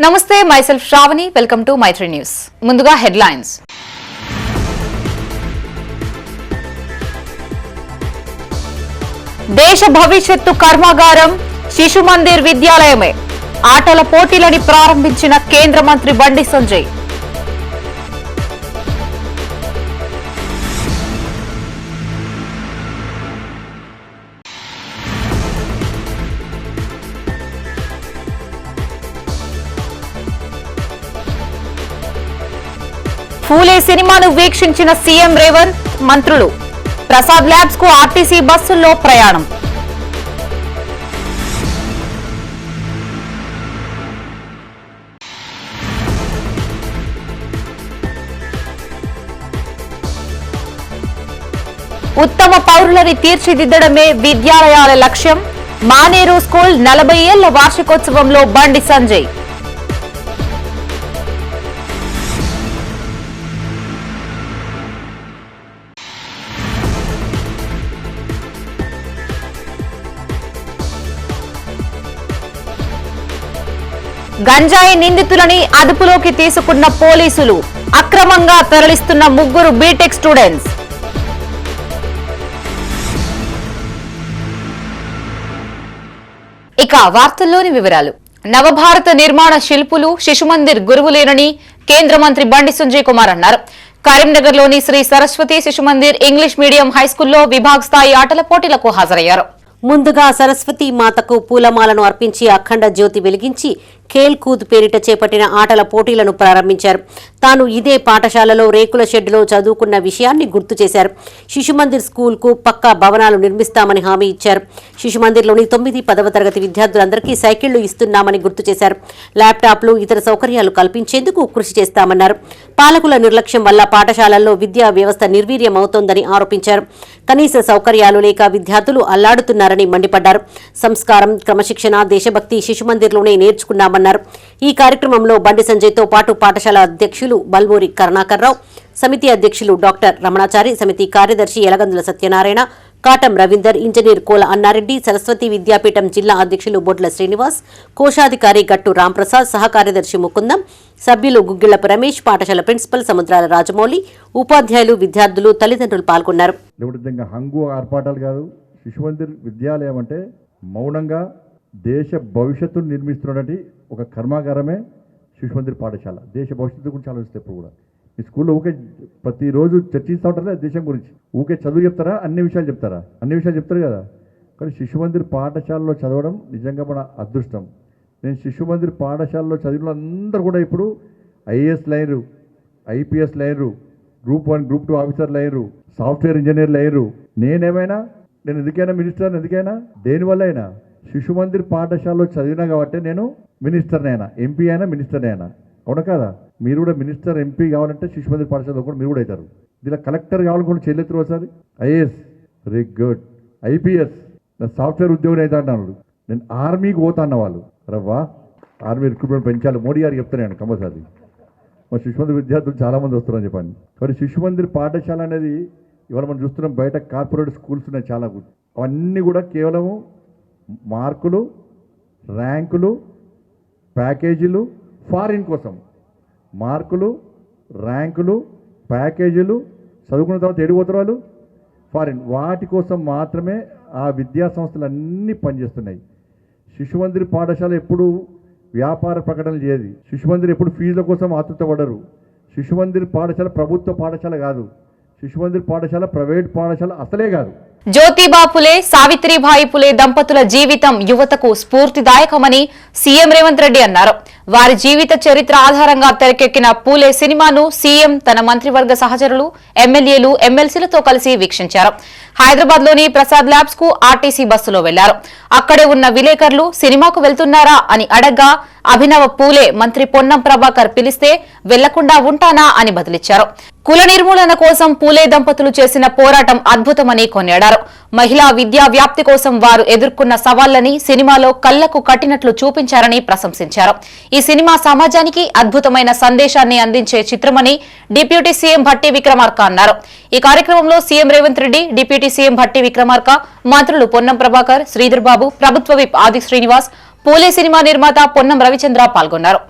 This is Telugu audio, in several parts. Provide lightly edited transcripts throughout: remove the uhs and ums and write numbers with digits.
నమస్తే myself Shravani welcome to Maitri news ముందుగా హెడ్లైన్స్ దేశ భవిష్యత్తు కర్మాగారం శిశు మందిర్ విద్యాలయమే ఆటల పోటీలని ప్రారంభించిన కేంద్ర మంత్రి బండి సంజయ్ ఫూలే సినిమాను వీక్షించిన సీఎం రేవంత్ మంత్రులు ప్రసాద్ ల్యాబ్స్ కు ఆర్టీసీ బస్సుల్లో ప్రయాణం ఉత్తమ పౌరులని తీర్చిదిద్దడమే విద్యాలయాల లక్ష్యం మానేరు స్కూల్ 40 ఏళ్ల వార్షికోత్సవంలో బండి సంజయ్ గంజాయి నిందితులని అదుపులోకి తీసుకున్న పోలీసులు అక్రమంగా తరలిస్తున్న 3 బీటెక్ స్టూడెంట్స్ ఇక వార్తల్లోని వివరాలు నవభారత నిర్మాణ శిల్పులు శిశుమందిర్ గురువులేనని కేంద్ర మంత్రి బండి సంజయ్ కుమార్ అన్నారు. కరీంనగర్లోని శ్రీ సరస్వతి శిశుమందిర్ ఇంగ్లీష్ మీడియం హైస్కూల్లో విభాగ స్థాయి ఆటల పోటీలకు హాజరయ్యారు. ముందుగా సరస్వతి మాతకు పూలమాలను అర్పించి అఖండ జ్యోతి వెలిగించి ఖేల్ కూద్ పేరిట చేపట్టిన ఆటల పోటీలను ప్రారంభించారు. తాను ఇదే పాఠశాలలో రేకుల షెడ్డులో చదువుకున్న విషయాన్ని గుర్తు చేశారు. శిశుమందిర్ స్కూల్కు పక్కా భవనాలు నిర్మిస్తామని హామీ ఇచ్చారు. శిశుమందిర్లోని 9, 10వ తరగతి విద్యార్థులందరికీ సైకిళ్లు ఇస్తున్నామని గుర్తు చేశారు. ల్యాప్టాప్లు ఇతర సౌకర్యాలు కల్పించేందుకు కృషి చేస్తామన్నారు. పాలకుల నిర్లక్ష్యం వల్ల పాఠశాలల్లో విద్యా వ్యవస్థ నిర్వీర్యమవుతోందని ఆరోపించారు. కనీస సౌకర్యాలు లేక విద్యార్థులు అల్లాడుతున్నారని మండిపడ్డారు. సంస్కారం, క్రమశిక్షణ, దేశభక్తి శిశుమందిర్లోనే నేర్చుకున్నామన్నారు. ఈ కార్యక్రమంలో బండి సంజయ్తో పాటు పాఠశాల అధ్యక్షులు బల్మూరి కరుణాకర్రావు, సమితి అధ్యక్షులు డాక్టర్ రమణాచారి, సమితి కార్యదర్శి యలగందుల సత్యనారాయణ, కాటం రవీందర్, ఇంజనీర్ కోల అన్నారెడ్డి, సరస్వతి విద్యాపీఠం జిల్లా అధ్యక్షులు బొడ్ల శ్రీనివాస్, కోశాధికారి గట్టు రాంప్రసాద్, సహ కార్యదర్శి ముకుందం, సభ్యులు గుగ్గిళ్లపు రమేష్, పాఠశాల ప్రిన్సిపల్ సముద్రాల రాజమౌళి, ఉపాధ్యాయులు, విద్యార్థులు, తల్లిదండ్రులు పాల్గొన్నారు. హంగు ఆర్పాటాలు కాదు, శిశుమందిర్ విద్యాలయం అంటే మౌనంగా దేశ భవిష్యత్తును నిర్మిస్తున్నటువంటి ఒక కర్మాగారమే శిశుమందిర్ పాఠశాల. దేశ భవిష్యత్తు గురించి ఆలోచిస్తే ఇప్పుడు కూడా ఈ స్కూల్లో ఊకే ప్రతిరోజు చర్చిస్తూ ఉంటారా దేశం గురించి? ఊకే చదువు చెప్తారా? అన్ని విషయాలు చెప్తారా? అన్ని విషయాలు చెప్తారు కదా. కానీ శిశుమందిర్ పాఠశాలలో చదవడం నిజంగా మన అదృష్టం. నేను శిశుమందిర్ పాఠశాలలో చదివిన అందరూ కూడా ఇప్పుడు IAS liner, IPS liner, group 1, group 2 ఆఫీసర్లు అయ్యారు, సాఫ్ట్వేర్ ఇంజనీర్లు అయ్యారు. నేను ఎందుకైనా మినిస్టర్, ఎందుకైనా దేనివల్ల అయినా శిశుమందిర్ పాఠశాలలో చదివినా కాబట్టి నేను మినిస్టర్ని అయినా, ఎంపీ అయినా, మినిస్టర్ని అయినా. అవునా కదా? మీరు కూడా మినిస్టర్, ఎంపీ కావాలంటే శిశుమందిర్ పాఠశాలలో కూడా మీరు కూడా అవుతారు. ఇలా కలెక్టర్ కావాలనుకుంటే చెల్లెత్తురు ఒకసారి. ఐఏఎస్ వెరీ గుడ్, ఐపీఎస్, నా సాఫ్ట్వేర్ ఉద్యోగం అయితే అన్నాడు. నేను ఆర్మీకి పోతా అన్న వాళ్ళు రవ్వా ఆర్మీ రిక్రూట్మెంట్ పెంచాలి మోడీ గారికి చెప్తాను కంపల్సరీ. మా శిశుమందిర్ విద్యార్థులు చాలామంది వస్తారని చెప్పండి. కానీ శిశుమందిర్ పాఠశాల అనేది ఇవాళ మనం చూస్తున్నాం. బయట కార్పొరేట్ స్కూల్స్ ఉన్నాయి చాలా. అవన్నీ కూడా కేవలం మార్కులు, ర్యాంకులు, ప్యాకేజీలు, ఫారిన్ కోసం. మార్కులు, ర్యాంకులు, ప్యాకేజీలు, చదువుకున్న తర్వాత ఎడిపోతారు వాళ్ళు ఫారిన్. వాటి కోసం మాత్రమే ఆ విద్యా సంస్థలు అన్నీ పనిచేస్తున్నాయి. శిశుమందిర్ పాఠశాల ఎప్పుడు వ్యాపార ప్రకటనలు చేయదు. శిశుమందిర్ ఎప్పుడు ఫీజుల కోసం ఆతృతపడరు. శిశుమందిర్ పాఠశాల ప్రభుత్వ పాఠశాల కాదు. శిశుమందిర్ పాఠశాల ప్రైవేట్ పాఠశాల అసలే కాదు. జ్యోతిబా ఫులే, సావిత్రిబాయి ఫులే దంపతుల జీవితం యువతకు స్ఫూర్తిదాయకమని సీఎం రేవంత్ రెడ్డి అన్నారు. వారి జీవిత చరిత్ర ఆధారంగా తెరకెక్కిన పూలే సినిమాను సీఎం తన మంత్రివర్గ సహచరులు, ఎమ్మెల్యేలు, ఎమ్మెల్సీలతో కలిసి వీక్షించారు. హైదరాబాద్ లోని ప్రసాద్ ల్యాబ్స్ కు ఆర్టీసీ బస్సులో వెళ్లారు. అక్కడే ఉన్న విలేకరులు సినిమాకు వెళ్తున్నారా అని అడగ్గా అభినవ పూలే మంత్రి పొన్నం ప్రభాకర్ పిలిస్తే వెళ్లకుండా ఉంటానా అని బదిలిచ్చారు. కుల నిర్మూలన కోసం పూలే దంపతులు చేసిన పోరాటం అద్భుతమని కొనియాడారు. మహిళా విద్యా వ్యాప్తి కోసం వారు ఎదుర్కొన్న సవాళ్లని సినిమాలో కళ్లకు కట్టినట్లు చూపించారని ప్రశంసించారు. ఈ సినిమా సమాజానికి అద్భుతమైన సందేశాన్ని అందించే చిత్రమని డిప్యూటీ సీఎం భట్టి విక్రమార్క అన్నారు. ఈ కార్యక్రమంలో CM Revanth Reddy, deputy CM Bhatti Vikramarka, మంత్రులు పొన్నం ప్రభాకర్, శ్రీధర్ బాబు, ప్రభుత్వ విప్ ఆది శ్రీనివాస్, పూలే సినిమా నిర్మాత పొన్నం రవిచంద్ర పాల్గొన్నారు.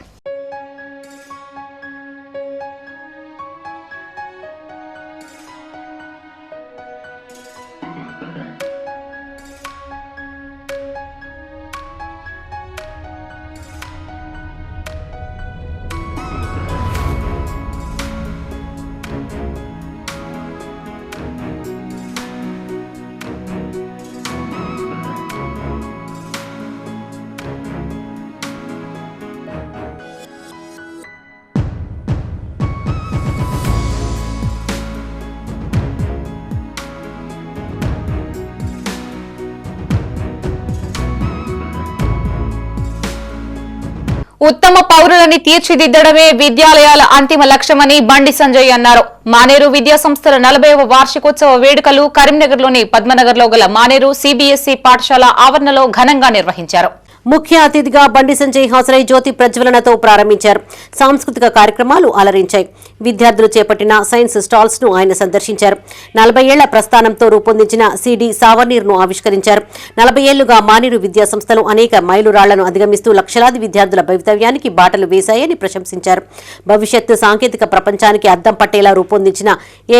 ఉత్తమ పౌరులని తీర్చిదిద్దడమే విద్యాలయాల అంతిమ లక్ష్యమని బండి సంజయ్ అన్నారు. మానేరు విద్యా సంస్థల 40వ వార్షికోత్సవ వేడుకలు కరీంనగర్లోని పద్మనగర్లో గల మానేరు సిబిఎస్ఈ పాఠశాల ఆవరణలో ఘనంగా నిర్వహించారు. ముఖ్య అతిథిగా బండి సంజయ్ హాజరై జ్యోతి ప్రజ్వలనతో ప్రారంభించారు. సాంస్కృతిక కార్యక్రమాలు అలరించాయి. విద్యార్థులు చేపట్టిన సైన్స్ స్టాల్స్ ను ఆయన సందర్శించారు. 40 ఏళ్ల ప్రస్థానంతో రూపొందించిన సిడి సావర్నీర్ను ఆవిష్కరించారు. 40 ఏళ్లుగా మానేరు విద్యా సంస్థలు అనేక మైలురాళ్లను అధిగమిస్తూ లక్షలాది విద్యార్థుల భవితవ్యానికి బాటలు వేశాయని ప్రశంసించారు. భవిష్యత్తు సాంకేతిక ప్రపంచానికి అద్దం పట్టేలా రూపొందించిన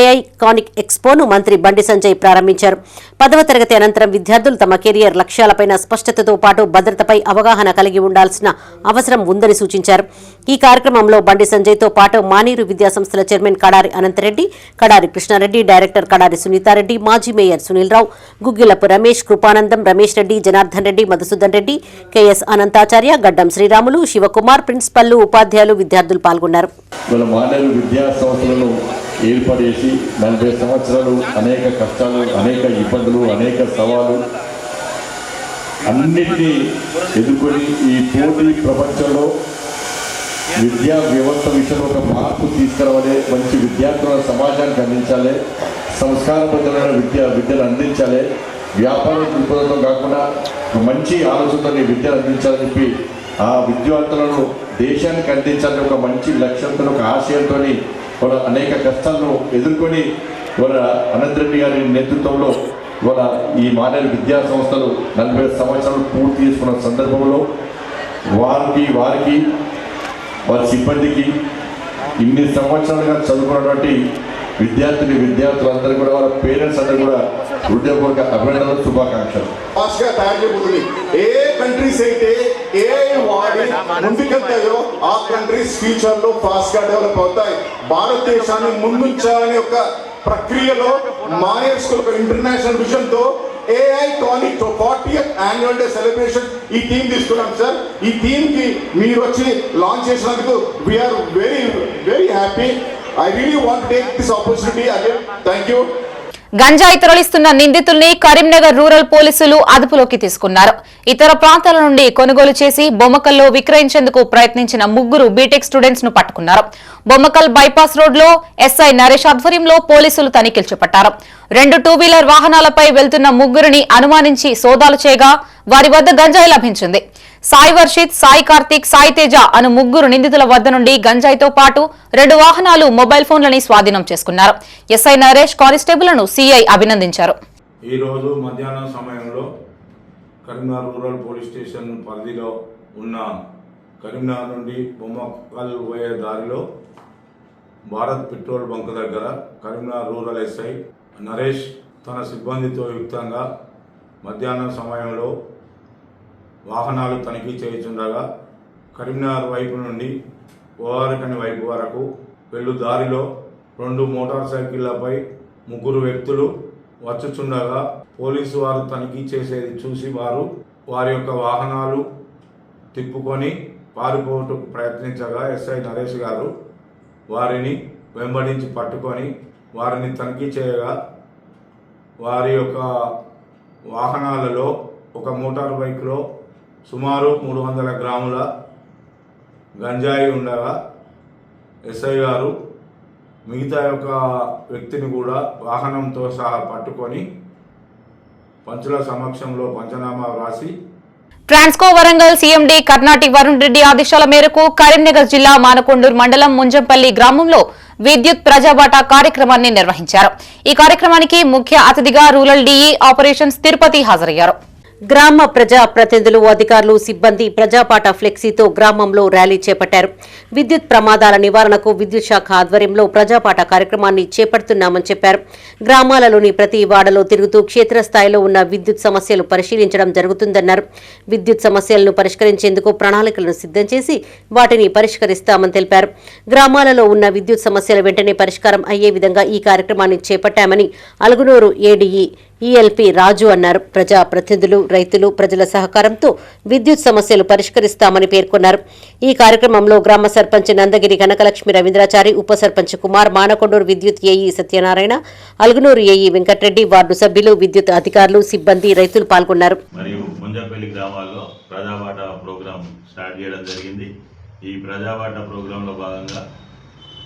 ఏఐ కానిక్ ఎక్స్పోను మంత్రి బండి సంజయ్ ప్రారంభించారు. 10వ తరగతి అనంతరం విద్యార్థులు తమ కెరియర్ లక్ష్యాలపైన స్పష్టతతో పాటు భద్రతపై అవగాహన కలిగి ఉండాల్సిన అవసరం ఉందని సూచించారు. ఈ కార్యక్రమంలో బండి సంజయ్తో పాటు మానేరు విద్యా సంస్థల చైర్మన్ కడారి అనంతరెడ్డి, కడారి కృష్ణారెడ్డి, డైరెక్టర్ కడారి సునీతారెడ్డి, మాజీ మేయర్ సునీల్ రావు, గుగ్గిలపు రమేష్, కృపానందం, రమేష్ రెడ్డి, జనార్దన్ రెడ్డి, మధుసూదన్ రెడ్డి, కెఎస్ అనంతాచార్య, గడ్డం శ్రీరాములు, శివకుమార్, ప్రిన్సిపల్లు, ఉపాధ్యాయులు, విద్యార్థులు పాల్గొన్నారు. ఏర్పాటు చేసి 40 సంవత్సరాలు అనేక కష్టాలు, అనేక ఇబ్బందులు, అనేక సవాలు అన్నిటినీ ఎదుర్కొని ఈ పోటీ ప్రపంచంలో విద్యా వ్యవస్థ విషయంలో ఒక మార్పు తీసుకురావాలి, మంచి విద్యార్థుల సమాజానికి అందించాలి, సంస్కారబద్ధమైన విద్యను అందించాలి, వ్యాపార దృక్పథంతో కాకుండా మంచి ఆలోచనతో విద్యను అందించాలని చెప్పి ఆ విద్యార్థులను దేశానికి అందించాలని ఒక మంచి లక్ష్యంతో, ఒక ఆశయంతో వాళ్ళ అనేక కష్టాలను ఎదుర్కొని వాళ్ళ అనంతరెడ్డి గారి నేతృత్వంలో వాళ్ళ ఈ మానేరు విద్యా సంస్థలు 40 సంవత్సరాలు పూర్తి చేసుకున్న సందర్భంలో వారి వారి సిబ్బందికి ఇన్ని సంవత్సరాలుగా చదువుకున్నటువంటి విద్యార్థులందరూ కూడా వాళ్ళ పేరెంట్స్ అందరూ కూడా హృదయపూర్వక అభినందనలు, శుభాకాంక్షలు. ఫాస్ట్గా తయారు చేయబోతుంది. ఏ కంట్రీస్ అయితే ఏఐ వాడి ముందుకెళ్తాయో ఆ కంట్రీస్ ఫ్యూచర్ లో ఫాస్ట్ గా డెవలప్ అవుతాయి. భారతదేశాన్ని ముందుంచాలనే ఒక ప్రక్రియలో మానేర్ స్కూల్ ఒక ఇంటర్నేషనల్ విజన్ తో ఏఐ కానిక్ 40th యాన్యువల్ డే సెలబ్రేషన్ ఈ థీమ్ తీసుకున్నాం సార్. ఈ థీమ్ కి మీరు వచ్చి లాంచ్ చేసినందుకు we're very very happy. I really want to take this opportunity again. Thank you. గంజాయి తరలిస్తున్న నిందితుల్ని కరీంనగర్ రూరల్ పోలీసులు అదుపులోకి తీసుకున్నారు. ఇతర ప్రాంతాల నుండి కొనుగోలు చేసి బొమ్మకల్లో విక్రయించేందుకు ప్రయత్నించిన 3 బీటెక్ స్టూడెంట్స్ ను పట్టుకున్నారు. బొమ్మకల్ బైపాస్ రోడ్ లో ఎస్ఐ నరేష్ ఆధ్వర్యంలో పోలీసులు తనిఖీలు చేపట్టారు. 2 టూ-వీలర్ వాహనాలపై వెళ్తున్న 3 అనుమానించి సోదాలు చేయగా వారి వద్ద గంజాయి లభించింది. సాయి వర్షిత్, సాయి కార్తిక్, సాయి తేజ అను 3 నిందితుల వద్ద నుండి గంజాయితో పాటు 2 వాహనాలు, మొబైల్ ఫోన్లని స్వాధీనం చేసుకున్నారు. ఎస్ఐ నరేష్ కానిస్టేబుల్ను సిఐ అభినందించారు. ఈ రోజు మధ్యాహ్నం సమయంలో కరీంనగర్ రూరల్ పోలీస్ స్టేషన్ పరిధిలో ఉన్న కరీంనగర్ నుండి బొమ్మకల్ పోయే దారిలో భారత్ పెట్రోల్ బంక్ దగ్గర కరీంనగర్ రూరల్ ఎస్ఐ నరేష్ తన సిబ్బందితో యుక్తంగా మధ్యాహ్నం సమయంలో వాహనాలు తనిఖీ చేయుచుండగా కరీంనగర్ వైపు నుండి ఓఆర్కని వైపు వరకు వెళ్ళు దారిలో 2 మోటార్ సైకిళ్లపై 3 వ్యక్తులు వచ్చుచుండగా పోలీసు వారు తనిఖీ చేసేది చూసి వారి యొక్క వాహనాలు తిప్పుకొని పారిపోవటకు ప్రయత్నించగా ఎస్ఐ నరేష్ గారు వారిని వెంబడించి పట్టుకొని వారిని తనిఖీ చేయగా వారి యొక్క వాహనాలలో ఒక మోటార్ బైక్లో సుమారు 300 గ్రాముల గంజాయి ఉండగా ఎస్ఐ గారు మిగతా యొక్క వ్యక్తిని కూడా వాహనంతో సహా పట్టుకొని పంచుల సమక్షంలో పంచనామా వ్రాసి ట్రాన్స్కో వరంగల్ సీఎండీ కర్ణాటి వరుణ్ రెడ్డి ఆదేశాల మేరకు కరీంనగర్ జిల్లా మానకొండూరు మండలం ముంజంపల్లి గ్రామంలో విద్యుత్ ప్రజాబాటా కార్యక్రమాన్ని నిర్వహించారు. ఈ కార్యక్రమానికి ముఖ్య అతిథిగా రూరల్ డీఈ ఆపరేషన్స్ తిరుపతి హాజరయ్యారు. గ్రామ ప్రజా ప్రతినిధులు, అధికారులు, సిబ్బంది ప్రజాపాట ఫ్లెక్సీతో గ్రామంలో ర్యాలీ చేపట్టారు. విద్యుత్ ప్రమాదాల నివారణకు విద్యుత్ శాఖ ఆధ్వర్యంలో ప్రజాపాట కార్యక్రమాన్ని చేపడుతున్నామని చెప్పారు. గ్రామాలలోని ప్రతి వాడలో తిరుగుతూ క్షేత్రస్థాయిలో ఉన్న విద్యుత్ సమస్యలు పరిశీలించడం జరుగుతుందన్నారు. విద్యుత్ సమస్యలను పరిష్కరించేందుకు ప్రణాళికలను సిద్ధం చేసి వాటిని పరిష్కరిస్తామని తెలిపారు. గ్రామాలలో ఉన్న విద్యుత్ సమస్యలు వెంటనే పరిష్కారం అయ్యే విధంగా ఈ కార్యక్రమాన్ని చేపట్టామని అలుగునూరు ఏడీఈ ఈఎల్పీ రాజు అన్నారు. ప్రజా ప్రతినిధులు, రైతులు, ప్రజల సహకారంతో విద్యుత్ సమస్యలు పరిష్కరిస్తామని పేర్కొన్నారు. ఈ కార్యక్రమంలో గ్రామ సర్పంచ్ నందగిరి కనకలక్ష్మి రవీంద్రాచారి, ఉప సర్పంచ్ కుమార్, మానకొండూరు విద్యుత్ AE Satyanarayana, Alugunur AE Venkatareddy, ward సభ్యులు, విద్యుత్ అధికారులు, సిబ్బంది, రైతులు పాల్గొన్నారు. మరియు ముంజపల్లి గ్రామాల్లో ప్రజావాటా ప్రోగ్రాం స్టార్ట్ చేయడం జరిగింది. ఈ ప్రజావాటా ప్రోగ్రాంలో భాగంగా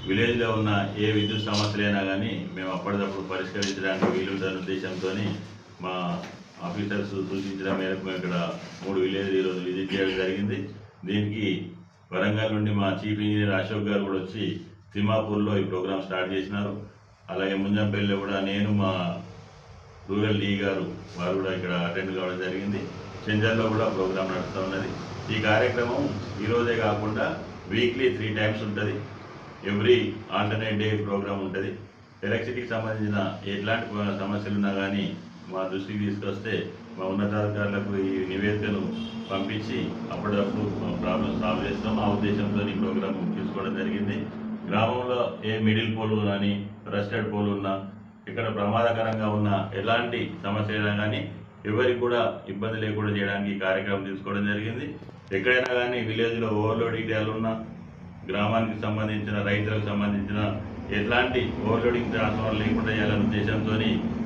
విలేజ్లో ఉన్న ఏ విద్యుత్ సమస్యలైనా కానీ మేము అప్పటికప్పుడు పరిష్కరించడానికి వీలుందన్న ఉద్దేశంతో మా ఆఫీసర్స్ సూచించడం మేరకు మేము ఇక్కడ 3 విలేజ్ ఈరోజు విజిట్ చేయడం జరిగింది. దీనికి వరంగల్ నుండి మా చీఫ్ ఇంజనీర్ అశోక్ గారు కూడా వచ్చి తిమ్మాపూర్లో ఈ ప్రోగ్రాం స్టార్ట్ చేసినారు. అలాగే ముంజంపల్లిలో కూడా నేను, మా రూరల్ డీ గారు వారు కూడా ఇక్కడ అటెండ్ కావడం జరిగింది. చెంజల్లో కూడా ప్రోగ్రాం నడుస్తూ ఉన్నది. ఈ కార్యక్రమం ఈరోజే కాకుండా వీక్లీ 3 టైమ్స్ ఉంటుంది. ఎవ్రీ ఆల్టర్నేట్ డే ప్రోగ్రాం ఉంటుంది. ఎలక్ట్రిసిటీకి సంబంధించిన ఎట్లాంటి సమస్యలు ఉన్నా కానీ మా దృష్టికి తీసుకొస్తే మా ఉన్నతాధికారులకు ఈ నివేదికను పంపించి అప్పటికప్పుడు ప్రాబ్లం సాల్వ్ చేస్తాం. ఆ ఉద్దేశంతో ఈ ప్రోగ్రాం తీసుకోవడం జరిగింది. గ్రామంలో ఏ మిడిల్ పోల్ కానీ రస్టెడ్ పోల్ ఉన్నా, ఇక్కడ ప్రమాదకరంగా ఉన్న ఎలాంటి సమస్యలైనా కానీ ఎవరికి కూడా ఇబ్బంది లేకుండా చేయడానికి ఈ కార్యక్రమం తీసుకోవడం జరిగింది. ఎక్కడైనా కానీ విలేజ్లో ఓవర్లోడ్ ఏరియాలు ఉన్నా, గ్రామానికి సంబంధించిన రైతులకు సంబంధించిన ఎట్లాంటి ఓవర్లోడింగ్ ట్రాన్స్ఫార్మర్ లేకుండా చేయాలనే ఉద్దేశంతో